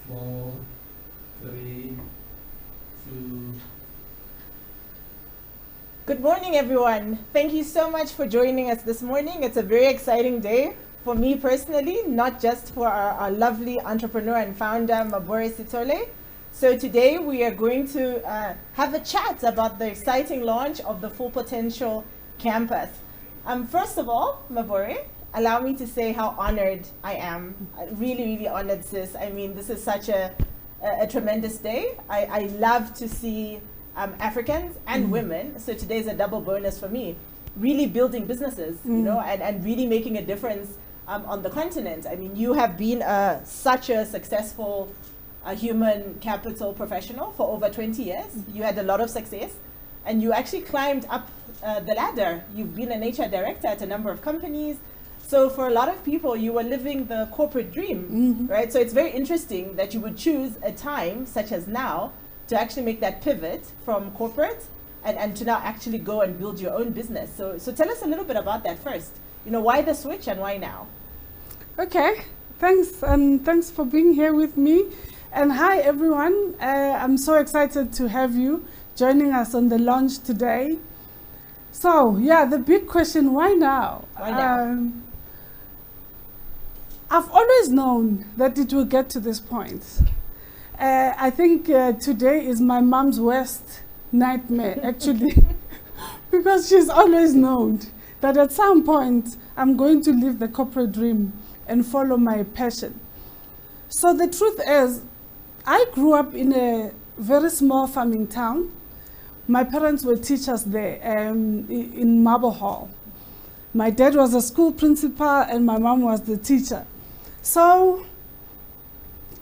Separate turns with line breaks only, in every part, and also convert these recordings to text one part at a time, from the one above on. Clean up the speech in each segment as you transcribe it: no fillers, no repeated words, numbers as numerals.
4, 3, 2.
Good morning, everyone. Thank you so much for joining us this morning. It's a very exciting day for me personally, not just for our lovely entrepreneur and founder, Mabore Sithole. So today we are going to have a chat about the exciting launch of the Full Potential Campus. First of all, Mabore, allow me to say how honored I am. Really, really honored, sis. I mean, this is such a tremendous day. I love to see Africans and women, so today's a double bonus for me, really building businesses, you know, and really making a difference on the continent. I mean, you have been such a successful human capital professional for over 20 years. You had a lot of success, and you actually climbed up the ladder. You've been an HR director at a number of companies. So for a lot of people, you were living the corporate dream, right? So it's very interesting that you would choose a time such as now to actually make that pivot from corporate and to now actually go and build your own business. So tell us a little bit about that first. You know, why the switch and why now?
Okay, thanks. Thanks for being here with me. And hi, everyone. I'm so excited to have you joining us on the launch today. So, yeah, the big question, why now?
Why now?
I've always known that it will get to this point. I think today is my mom's worst nightmare, actually, because she's always known that at some point I'm going to live the corporate dream and follow my passion. So the truth is, I grew up in a very small farming town. My parents were teachers there in Mabore. My dad was a school principal and my mom was the teacher. So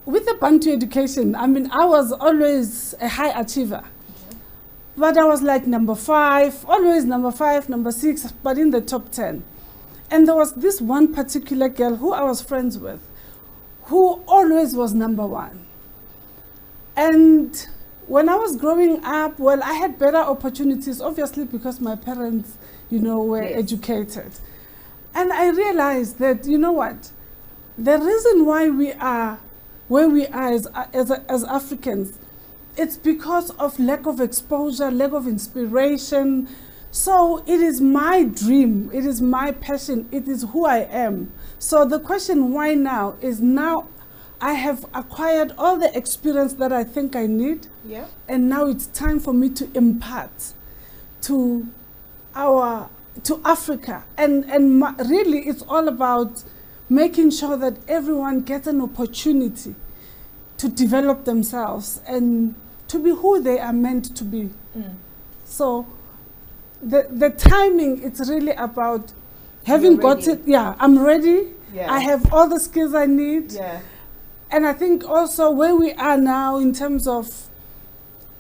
with the Bantu education, I mean, I was always a high achiever. But I was like number 5, always number 5, number 6, but in the top 10. And there was this one particular girl who I was friends with, who always was number 1. And when I was growing up, well, I had better opportunities, obviously, because my parents, you know, were educated. And I realized that, you know what, the reason why we are where we are as Africans, it's because of lack of exposure, lack of inspiration. So it is my dream, it is my passion, it is who I am. So the question why now is now I have acquired all the experience that I think I need.
Yeah.
And now it's time for me to impart to Africa. And really it's all about making sure that everyone gets an opportunity to develop themselves and to be who they are meant to be. So the timing, it's really about having got it. Yeah, I'm ready.
Yeah.
I have all the skills I need.
Yeah.
And I think also where we are now in terms of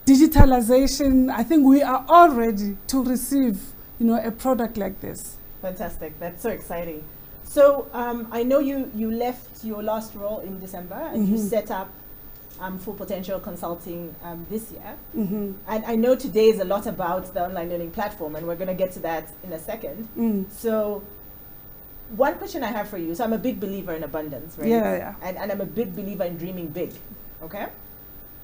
digitalization, I think we are all ready to receive, you know, a product like this.
Fantastic. That's so exciting. So I know you left your last role in December and you set up Full Potential Consulting this year. And I know today is a lot about the online learning platform, and we're going to get to that in a second. So one question I have for you, so I'm a big believer in abundance, right?
Yeah.
And I'm a big believer in dreaming big, okay?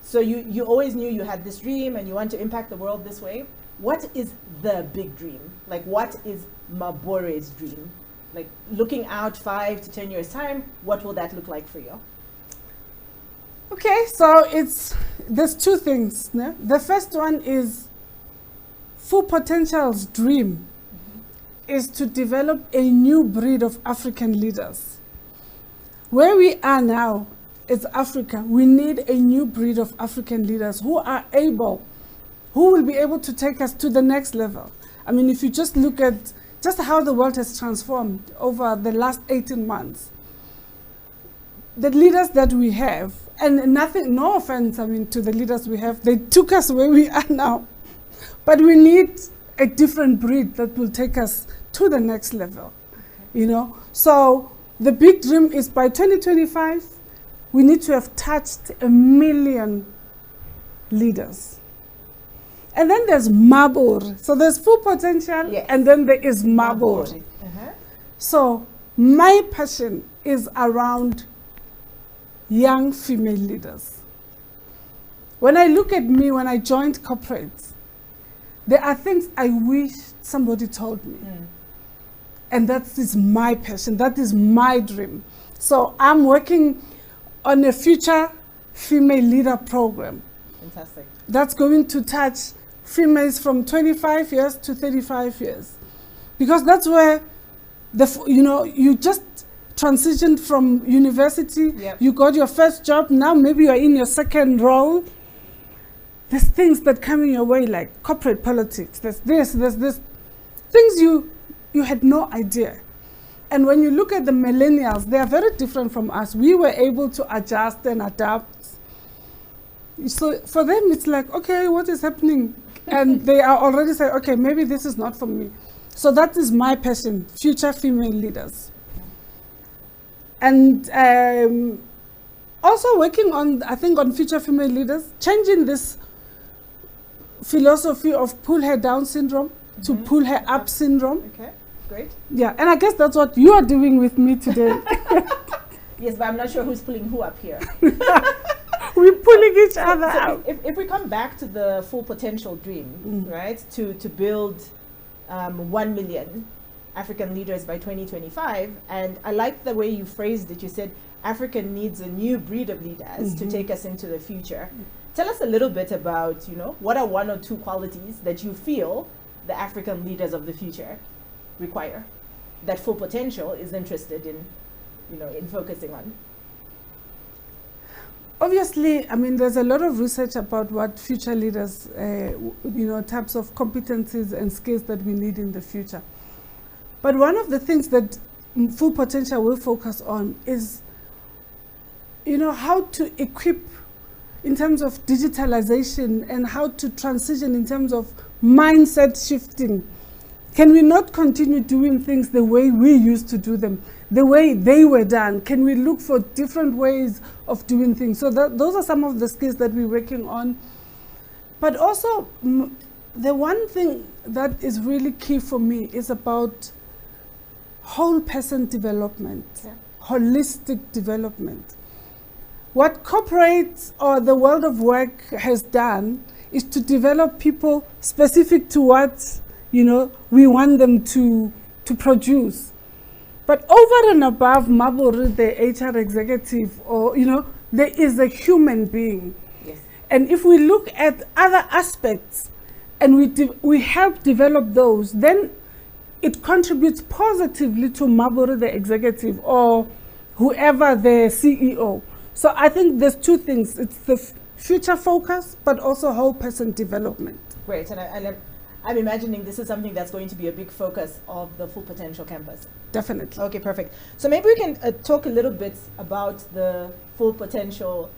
So you always knew you had this dream and you want to impact the world this way. What is the big dream? Like, what is Mabore's dream? Like, looking out 5 to 10 years time, what will that look like for you?
Okay, so there's 2 things. No? The first one is Full Potential's dream is to develop a new breed of African leaders. Where we are now is Africa. We need a new breed of African leaders who will be able to take us to the next level. I mean, if you just look at just how the world has transformed over the last 18 months. The leaders that we have, and no offense, I mean, to the leaders we have, they took us where we are now. But we need a different breed that will take us to the next level, you know. So the big dream is by 2025, we need to have touched 1 million leaders. And then there's Mabore. So there's Full Potential, and then there is Mabore. So my passion is around young female leaders. When I look at me, when I joined corporate, there are things I wish somebody told me. And that is my passion, that is my dream. So I'm working on a future female leader program.
Fantastic.
That's going to touch females from 25 years to 35 years. Because that's where, you just transitioned from university, you got your first job, now maybe you're in your second role. There's things that come in your way, like corporate politics, there's this, things you had no idea. And when you look at the millennials, they are very different from us. We were able to adjust and adapt. So for them, it's like, okay, what is happening? And they are already saying, okay, maybe this is not for me. So that is my passion, future female leaders. And also working on, I think, on future female leaders, changing this philosophy of pull her down syndrome to pull her up syndrome.
Okay, great.
Yeah, and I guess that's what you are doing with me today.
Yes, but I'm not sure who's pulling who up here.
We're pulling each other out.
If we come back to the full potential dream, right, to build 1 million African leaders by 2025, and I like the way you phrased it. You said Africa needs a new breed of leaders to take us into the future. Tell us a little bit about, what are 1 or 2 qualities that you feel the African leaders of the future require, that Full Potential is interested in, in focusing on?
Obviously, I mean, there's a lot of research about what future leaders, types of competencies and skills that we need in the future. But one of the things that Full Potential will focus on is, how to equip in terms of digitalization and how to transition in terms of mindset shifting. Can we not continue doing things the way we used to do them, the way they were done? Can we look for different ways of doing things? So those are some of the skills that we're working on. But also, the one thing that is really key for me is about whole person development, holistic development. What corporates or the world of work has done is to develop people specific to what we want them to produce. But over and above Mabore, the HR executive, or there is a human being.
Yes.
And if we look at other aspects and we help develop those, then it contributes positively to Mabore, the executive, or whoever the CEO. So I think there's 2 things. It's the future focus, but also whole person development.
Great. And I'm imagining this is something that's going to be a big focus of the Full Potential Campus.
Definitely.
Okay, perfect. So maybe we can talk a little bit about the Full Potential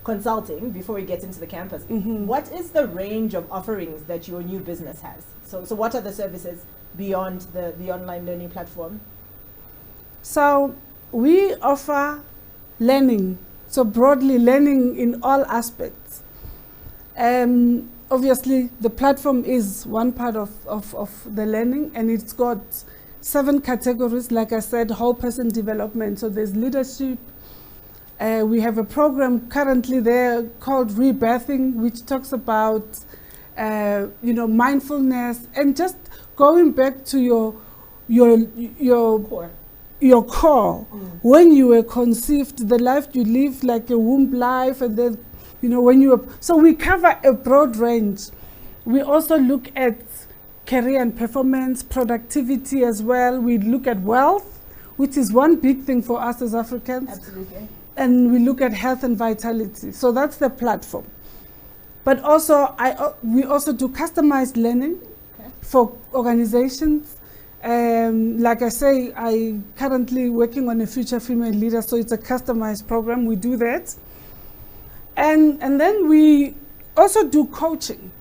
consulting before we get into the campus. What is the range of offerings that your new business has? So what are the services beyond the online learning platform?
So we offer learning, so broadly learning in all aspects. Obviously, the platform is one part of the learning, and it's got 7 categories, like I said, whole person development. So there's leadership. We have a program currently there called Rebirthing, which talks about, mindfulness and just going back to your
Core.
Your core. When you were conceived, the life you live, like a womb life, and then when you were, so we cover a broad range. We also look at career and performance, productivity as well. We look at wealth, which is one big thing for us as Africans.
Absolutely.
And we look at health and vitality. So that's the platform. But also, we also do customized learning for organizations. Like I say, I currently working on a future female leader, so it's a customized program. We do that. And then we also do coaching,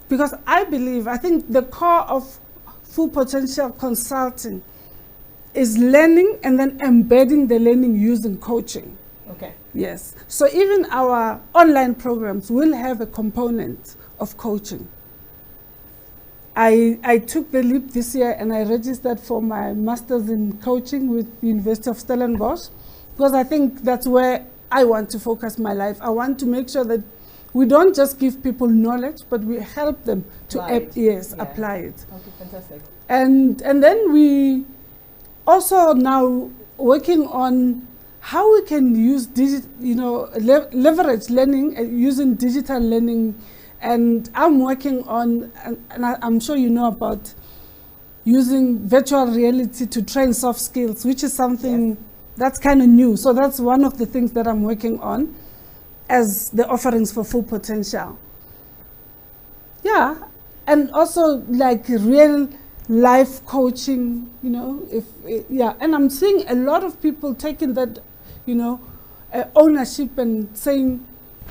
because I think the core of Full Potential Consulting is learning and then embedding the learning using coaching.
Okay.
Yes. So even our online programs will have a component of coaching. I took the leap this year and I registered for my master's in coaching with the University of Stellenbosch, because I think that's where I want to focus my life. I want to make sure that we don't just give people knowledge, but we help them to apply it.
Okay, fantastic.
And then we also now working on how we can use leverage learning using digital learning. And I'm working on, and I'm sure you know about using virtual reality to train soft skills, which is something that's kind of new. So that's one of the things that I'm working on as the offerings for Full Potential. Yeah, and also like real life coaching, and I'm seeing a lot of people taking that, ownership and saying,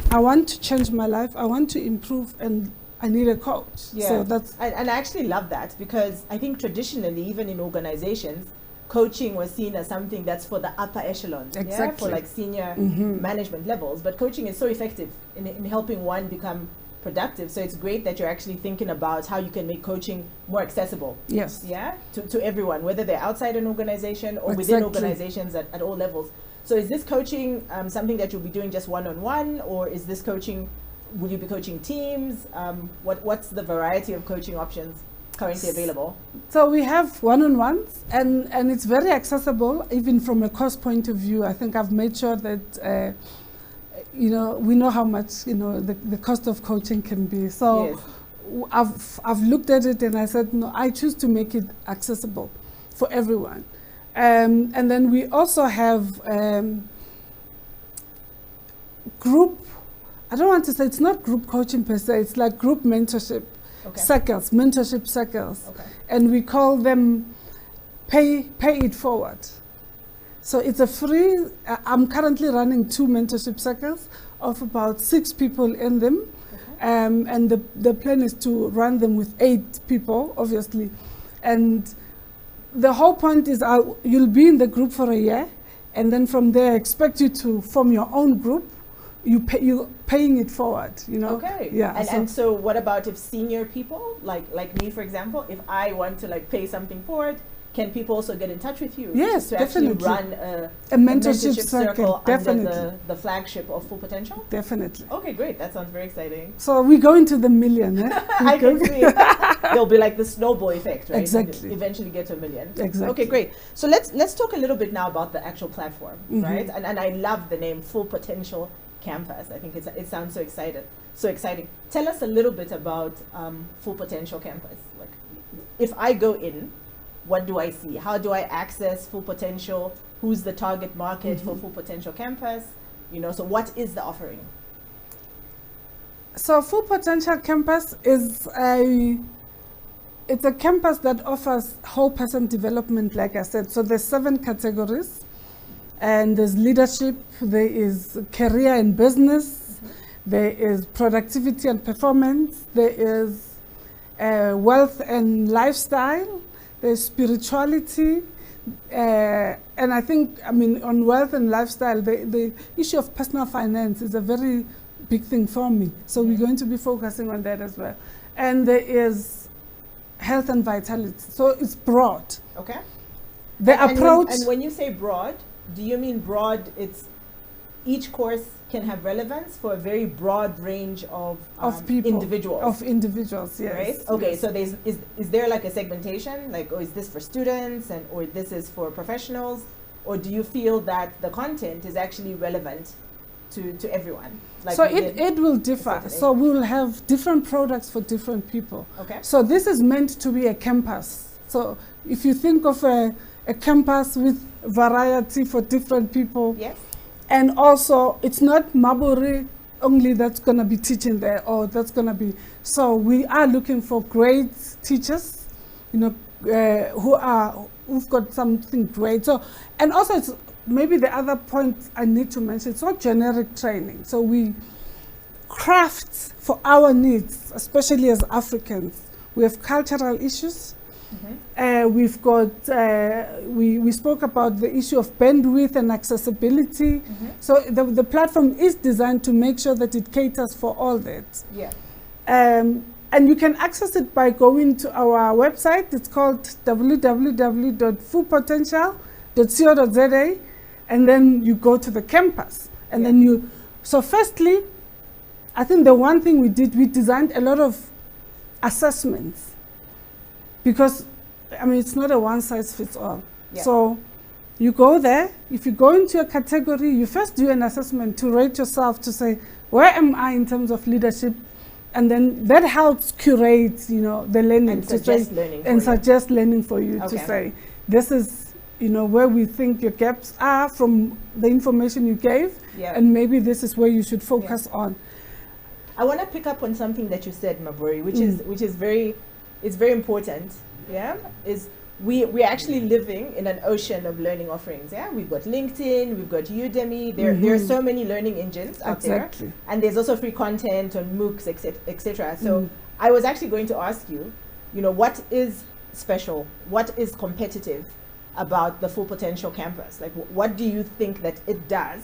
I want to change my life, I want to improve, and I need a coach.
Yeah.
So that's
and I actually love that, because I think traditionally, even in organizations, coaching was seen as something that's for the upper echelons, for like senior management levels. But coaching is so effective in helping one become productive. So it's great that you're actually thinking about how you can make coaching more accessible.
Yes.
Yeah, to everyone, whether they're outside an organization or within organizations at all levels. So is this coaching something that you'll be doing just one-on-one, or is this coaching, will you be coaching teams? What's the variety of coaching options currently available?
So we have one-on-ones, and it's very accessible, even from a cost point of view. I think I've made sure that, we know how much, the cost of coaching can be. So I've looked at it and I said, no, I choose to make it accessible for everyone. And then we also have group, I don't want to say it's not group coaching per se, it's like group mentorship circles, mentorship circles.
Okay.
And we call them pay it forward. So it's a free, I'm currently running 2 mentorship circles of about 6 people in them. And the plan is to run them with 8 people, obviously. And the whole point is you'll be in the group for a year, and then from there I expect you to form your own group. You're paying it forward,
Okay.
Yeah.
And so what about if senior people, like me, for example, if I want to like pay something forward, can people also get in touch with you?
Yes,
to
definitely.
actually run a
mentorship
circle
definitely.
under the flagship of Full Potential?
Definitely.
Okay, great. That sounds very exciting.
So we go into the million.
I can see it. There'll be like the snowball effect, right?
Exactly.
And eventually get to $1 million.
Exactly.
Okay, great. So let's talk a little bit now about the actual platform, right? And I love the name Full Potential Campus. I think it sounds so exciting. Tell us a little bit about Full Potential Campus. Like, if I go in, what do I see? How do I access Full Potential? Who's the target market for Full Potential Campus? So what is the offering?
So Full Potential Campus is it's a campus that offers whole person development, like I said. So there's 7 categories, and there's leadership, there is career and business, there is productivity and performance, there is wealth and lifestyle, there's spirituality, and I think, on wealth and lifestyle, the issue of personal finance is a very big thing for me. So we're going to be focusing on that as well. And there is health and vitality. So it's broad.
Okay.
The approach.
And when you say broad, do you mean broad, it's each course can have relevance for a very broad range of people, individuals?
Of individuals, yes.
Right? Okay,
yes.
so is there like a segmentation? Like, is this for students or this is for professionals? Or do you feel that the content is actually relevant to everyone? Like,
so it will differ. So we'll have different products for different people.
Okay.
So this is meant to be a campus. So if you think of a campus with variety for different people.
Yes.
And also, it's not Mabore only that's going to be teaching there, or that's going to be. So we are looking for great teachers, who've got something great. So, and also, it's maybe the other point I need to mention, it's not generic training. So we craft for our needs, especially as Africans. We have cultural issues. We've got, we spoke about the issue of bandwidth and accessibility. So the platform is designed to make sure that it caters for all that.
Yeah.
And you can access it by going to our website. It's called www.fullpotential.co.za, and then you go to the campus. And then so firstly, I think the one thing we did, we designed a lot of assessments, because I mean, it's not a one size fits all.
Yeah.
So you go there, if you go into a category, you first do an assessment to rate yourself, to say, where am I in terms of leadership? And then that helps curate, the learning,
and suggest learning for
and
you.
suggest learning for you,
Okay.
to say, this is, where we think your gaps are from the information you gave,
Yeah.
and maybe this is where you should focus on.
I want to pick up on something that you said, Mabore, which is very important. Yeah, is we're actually living in an ocean of learning offerings. Yeah, we've got LinkedIn, we've got Udemy. There are so many learning engines out there, and there's also free content on MOOCs, etc. So I was actually going to ask you, what is special, what is competitive about the Full Potential Campus? Like, what do you think that it does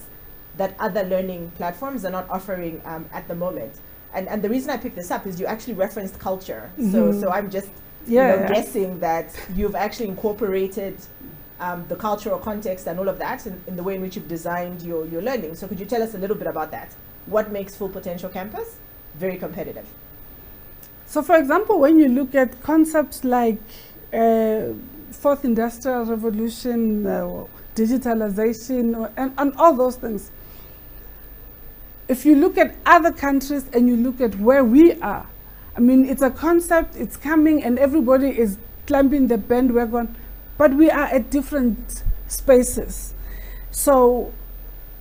that other learning platforms are not offering at the moment? And the reason I picked this up is you actually referenced culture. So I'm just guessing that you've actually incorporated the cultural context and all of that in the way in which you've designed your learning. So could you tell us a little bit about that? What makes Full Potential Campus very competitive?
So for example, when you look at concepts like Fourth Industrial Revolution, digitalization, and all those things, if you look at other countries and you look at where we are, I mean, it's a concept, it's coming, and everybody is climbing the bandwagon, but we are at different spaces. So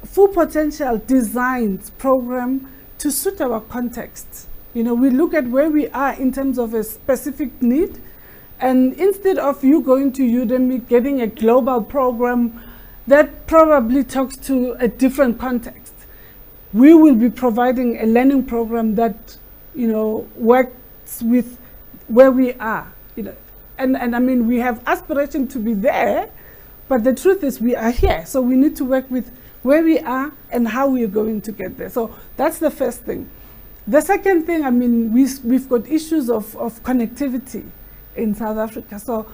Full Potential designs program to suit our context. We look at where we are in terms of a specific need, and instead of you going to Udemy, getting a global program that probably talks to a different context, we will be providing a learning program that works with where we are, and I mean, we have aspiration to be there, but the truth is we are here. So we need to work with where we are and how we are going to get there. So that's the first thing. The second thing, I mean, we've got issues of connectivity in South Africa. So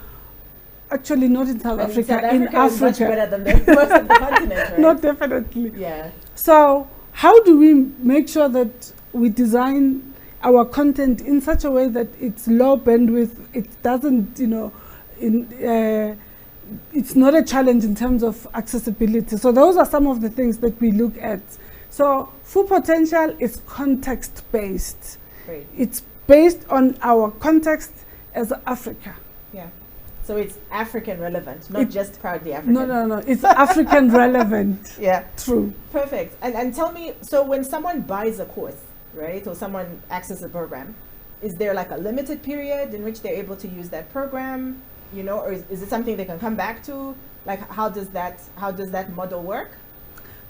actually not in South Africa, in Africa.
Is much better than the rest of the continent, right?
Not definitely.
Yeah.
So how do we make sure that we design our content in such a way that it's low bandwidth, it doesn't, it's not a challenge in terms of accessibility. So those are some of the things that we look at. So Full Potential is context-based.
Great.
It's based on our context as Africa.
Yeah. So it's African relevant, not just proudly African.
No. It's African relevant.
Yeah.
True.
Perfect. And tell me, so when someone buys a course, right, or someone accesses a program, is there like a limited period in which they're able to use that program, or is it something they can come back to? Like, how does that model work?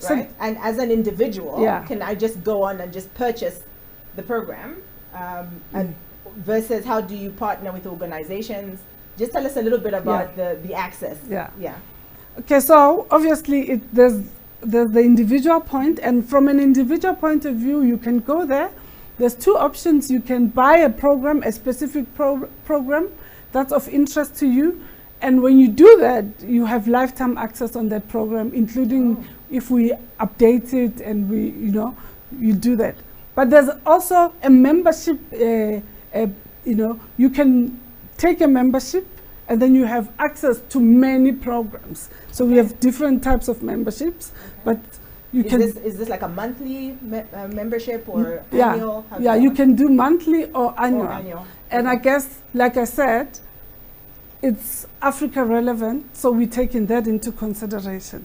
So
right? And as an individual,
Yeah.
can I just go on and just purchase the program? And versus how do you partner with organizations? Just tell us a little bit about the access.
Yeah.
Yeah.
Okay, so obviously there's the individual point, and from an individual point of view, you can go there. There's two options. You can buy a program, a specific program that's of interest to you, and when you do that, you have lifetime access on that program, including if we update it and you do that. But there's also a membership, you can take a membership and then you have access to many programs. So we have different types of memberships, but you
is this like a monthly membership or annual?
Yeah, you can do monthly or annual. And I guess, like I said, it's Africa relevant, so we're taking that into consideration.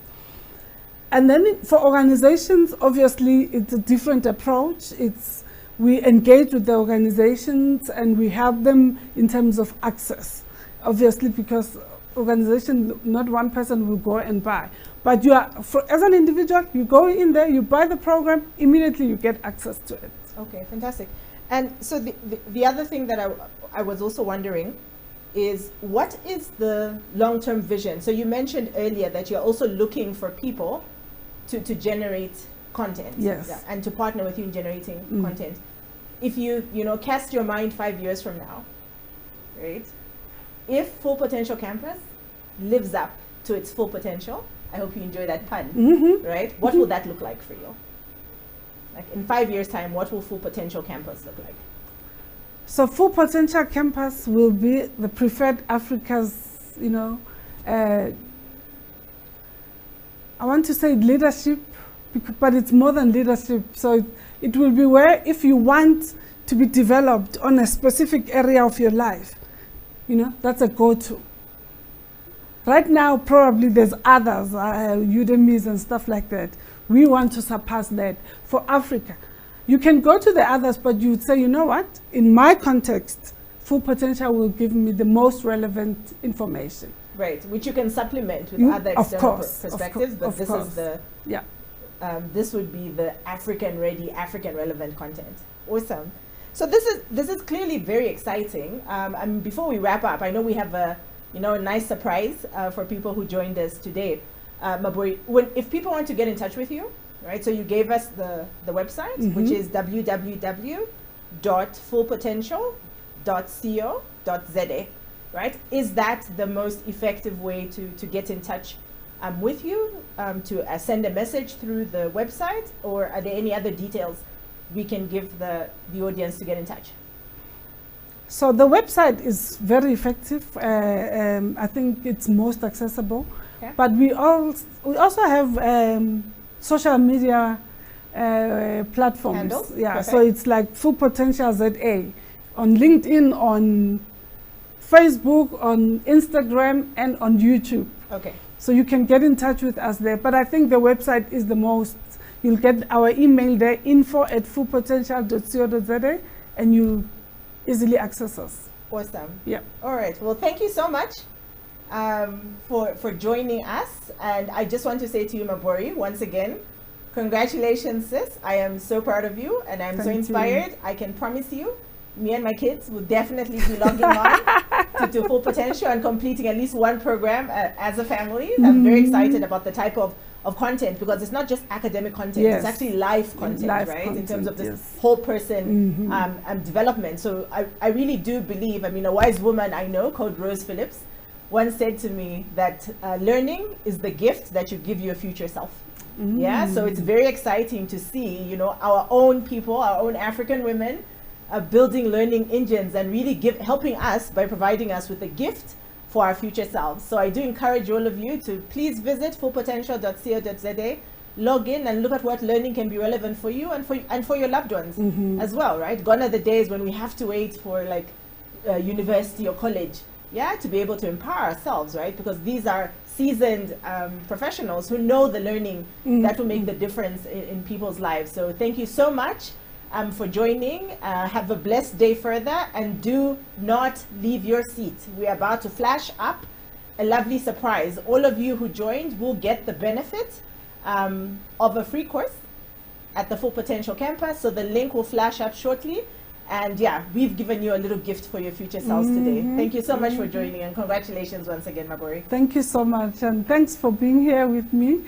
And then for organizations, obviously, it's a different approach. We engage with the organizations and we help them in terms of access. Obviously, because organization, not one person will go and buy. But as an individual, you go in there, you buy the program, immediately you get access to it.
Okay, fantastic. And so the other thing that I was also wondering is, what is the long-term vision? So you mentioned earlier that you're also looking for people to generate content.
Yes.
And to partner with you in generating content. If you cast your mind 5 years from now, right? If Full Potential Campus lives up to its full potential I hope you enjoy that pun,
Mm-hmm.
right? What will that look like for you? Like in 5 years' time, what will Full Potential Campus look like?
So Full Potential Campus will be the preferred Africa's, I want to say leadership, but it's more than leadership. So it will be where if you want to be developed on a specific area of your life, that's a go-to. Right now, probably there's others, Udemy's and stuff like that. We want to surpass that for Africa. You can go to the others, but you would say, you know what? In my context, Full Potential will give me the most relevant information.
Right, which you can supplement with other
of
external
course,
perspectives, but this is the
yeah.
This would be the African-ready, African-relevant content. Awesome. So this is clearly very exciting. And before we wrap up, I know we have a nice surprise for people who joined us today. Mabore, if people want to get in touch with you, right? So you gave us the website, which is www.fullpotential.co.za, right? Is that the most effective way to get in touch with you, to send a message through the website, or are there any other details we can give the audience to get in touch?
So the website is very effective. I think it's most accessible. Okay. But we also have social media platforms.
Handles?
Yeah,
Perfect.
so it's like Full Potential ZA on LinkedIn, on Facebook, on Instagram, and on YouTube.
Okay.
So you can get in touch with us there. But I think the website is the most. You'll get our email there, info@fullpotential.co.za, and you'll easily access us.
Awesome.
Yeah.
All right. Well, thank you so much for joining us. And I just want to say to you, Mabore, once again, congratulations, sis. I am so proud of you, and I'm so inspired. I can promise you, me and my kids will definitely be logging on to Full Potential and completing at least one program as a family. I'm very excited about the type of content, because it's not just academic content, it's actually life content, right? In terms of this whole person development. So I really do believe, a wise woman I know called Rose Phillips once said to me that learning is the gift that you give your future self. Yeah, so it's very exciting to see, our own people, our own African women building learning engines and really helping us by providing us with a gift for our future selves. So I do encourage all of you to please visit fullpotential.co.za, log in and look at what learning can be relevant for you and for your loved ones as well, right? Gone are the days when we have to wait for like university or college, to be able to empower ourselves, right? Because these are seasoned professionals who know the learning that will make the difference in people's lives. So thank you so much for joining. Have a blessed day further, and do not leave your seat. We're about to flash up a lovely surprise. All of you who joined will get the benefit of a free course at the Full Potential Campus. So the link will flash up shortly. And we've given you a little gift for your future selves today. Thank you so much for joining, and congratulations once again, Mabore.
Thank you so much, and thanks for being here with me.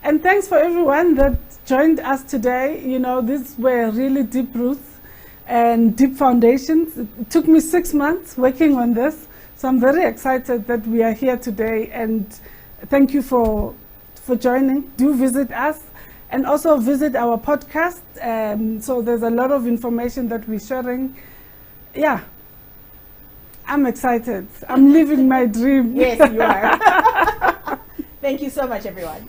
And thanks for everyone that joined us today. These were really deep roots and deep foundations. It took me 6 months working on this. So I'm very excited that we are here today, and thank you for joining. Do visit us, and also visit our podcast. So there's a lot of information that we're sharing. Yeah, I'm excited. I'm living my dream.
Yes, you are. Thank you so much, everyone.